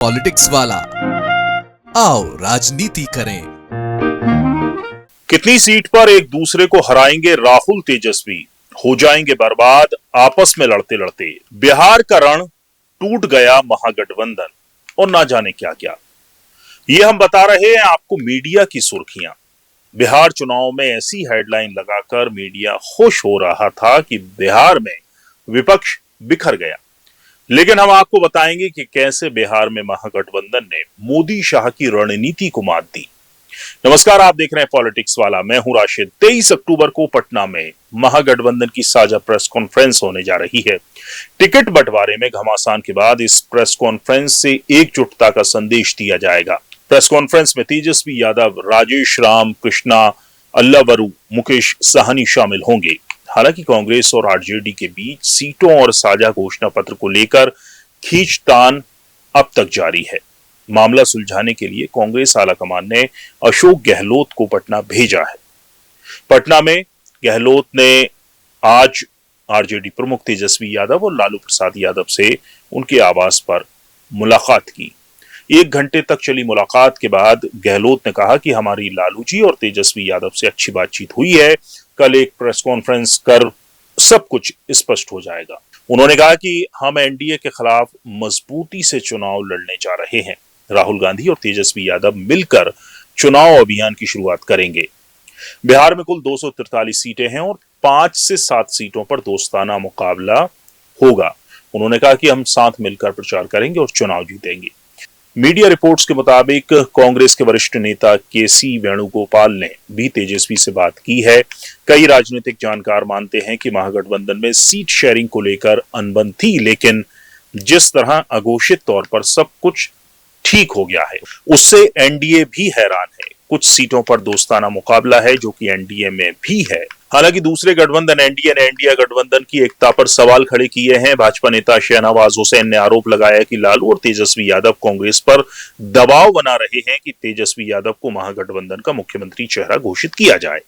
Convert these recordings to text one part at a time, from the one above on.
Politics वाला, आओ राजनीति करें। कितनी सीट पर एक दूसरे को हराएंगे राहुल तेजस्वी, हो जाएंगे बर्बाद आपस में लड़ते लड़ते। बिहार का रण टूट गया महागठबंधन और ना जाने क्या क्या। ये हम बता रहे हैं आपको मीडिया की सुर्खियां। बिहार चुनाव में ऐसी हेडलाइन लगाकर मीडिया खुश हो रहा था कि बिहार में विपक्ष बिखर गया। लेकिन हम आपको बताएंगे कि कैसे बिहार में महागठबंधन ने मोदी शाह की रणनीति को मात दी। नमस्कार, आप देख रहे हैं पॉलिटिक्स वाला, मैं हूं राशिद। 23 अक्टूबर को पटना में महागठबंधन की साझा प्रेस कॉन्फ्रेंस होने जा रही है। टिकट बंटवारे में घमासान के बाद इस प्रेस कॉन्फ्रेंस से एकजुटता का संदेश दिया जाएगा। प्रेस कॉन्फ्रेंस में तेजस्वी यादव, राजेश राम, कृष्णा अल्लावरू, मुकेश साहनी शामिल होंगे। हालांकि कांग्रेस और आरजेडी के बीच सीटों और साझा घोषणा पत्र को लेकर खींचतान अब तक जारी है। मामला सुलझाने के लिए कांग्रेस आलाकमान ने अशोक गहलोत को पटना भेजा है। पटना में गहलोत ने आज आरजेडी प्रमुख तेजस्वी यादव और लालू प्रसाद यादव से उनके आवास पर मुलाकात की। 1 घंटे तक चली मुलाकात के बाद गहलोत ने कहा कि हमारी लालू जी और तेजस्वी यादव से अच्छी बातचीत हुई है। कल एक प्रेस कॉन्फ्रेंस कर सब कुछ स्पष्ट हो जाएगा। उन्होंने कहा कि हम एनडीए के खिलाफ मजबूती से चुनाव लड़ने जा रहे हैं। राहुल गांधी और तेजस्वी यादव मिलकर चुनाव अभियान की शुरुआत करेंगे। बिहार में कुल 243 सीटें हैं और 5 से 7 सीटों पर दोस्ताना मुकाबला होगा। उन्होंने कहा कि हम साथ मिलकर प्रचार करेंगे और चुनाव जीतेंगे। मीडिया रिपोर्ट्स के मुताबिक कांग्रेस के वरिष्ठ नेता केसी वेणुगोपाल ने भी तेजस्वी से बात की है। कई राजनीतिक जानकार मानते हैं कि महागठबंधन में सीट शेयरिंग को लेकर अनबन थी, लेकिन जिस तरह अघोषित तौर पर सब कुछ ठीक हो गया है उससे एनडीए भी हैरान है। कुछ सीटों पर दोस्ताना मुकाबला है जो कि एनडीए में भी है। हालांकि दूसरे गठबंधन एनडीए ने इंडिया गठबंधन की एकता पर सवाल खड़े किए हैं। भाजपा नेता शहनवाज हुसैन ने आरोप लगाया कि लालू और तेजस्वी यादव कांग्रेस पर दबाव बना रहे हैं कि तेजस्वी यादव को महागठबंधन का मुख्यमंत्री चेहरा घोषित किया जाए।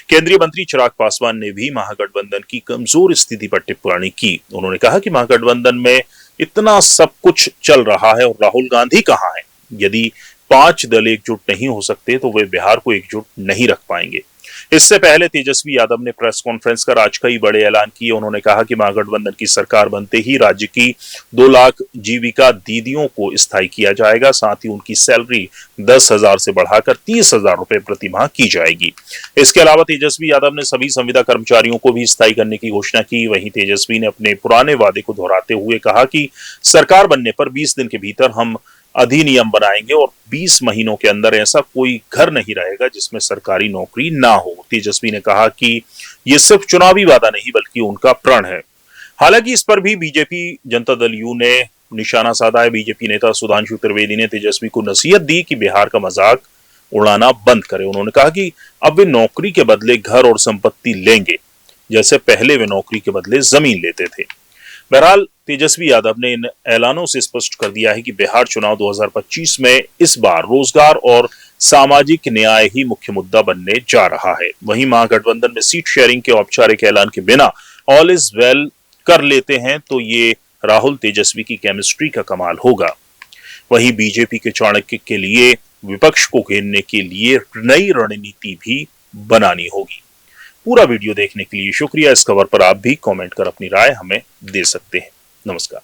केंद्रीय मंत्री चिराग पासवान ने भी महागठबंधन की कमजोर स्थिति पर टिप्पणी की। उन्होंने कहा कि महागठबंधन में इतना सब कुछ चल रहा है और राहुल गांधी कहां है। यदि 5 दल एकजुट नहीं हो सकते तो वे बिहार को एकजुट नहीं रख पाएंगे। इससे पहले तेजस्वी यादव ने प्रेस कॉन्फ्रेंस कर आज कई बड़े ऐलान किए। उन्होंने कहा कि महागठबंधन की सरकार बनते ही राज्य की 2 लाख जीविका दीदियों को स्थायी किया जाएगा। साथ ही उनकी सैलरी 10,000 से बढ़ाकर 30,000 रुपए प्रति माह की जाएगी। इसके अलावा तेजस्वी यादव ने सभी संविदा कर्मचारियों को भी स्थायी करने की घोषणा की। वहीं तेजस्वी ने अपने पुराने वादे को दोहराते हुए कहा कि सरकार बनने पर 20 दिन के भीतर हम अधिनियम बनाएंगे और 20 महीनों के अंदर ऐसा कोई घर नहीं रहेगा जिसमें सरकारी नौकरी ना हो। तेजस्वी ने कहा कि यह सिर्फ चुनावी वादा नहीं बल्कि उनका प्रण है। हालांकि इस पर भी बीजेपी जनता दल यू ने निशाना साधा है। बीजेपी नेता सुधांशु त्रिवेदी ने तेजस्वी को नसीहत दी कि बिहार का मजाक उड़ाना बंद करे। उन्होंने कहा कि अब वे नौकरी के बदले घर और संपत्ति लेंगे, जैसे पहले वे नौकरी के बदले जमीन लेते थे। बहरहाल तेजस्वी यादव ने इन ऐलानों से स्पष्ट कर दिया है कि बिहार चुनाव 2025 में इस बार रोजगार और सामाजिक न्याय ही मुख्य मुद्दा बनने जा रहा है। वहीं महागठबंधन में सीट शेयरिंग के औपचारिक ऐलान के बिना ऑल इज वेल कर लेते हैं तो ये राहुल तेजस्वी की केमिस्ट्री का कमाल होगा। वहीं बीजेपी के चाणक्य के लिए विपक्ष को घेरने के लिए नई रणनीति भी बनानी होगी। पूरा वीडियो देखने के लिए शुक्रिया। इस खबर पर आप भी कमेंट कर अपनी राय हमें दे सकते हैं। नमस्कार।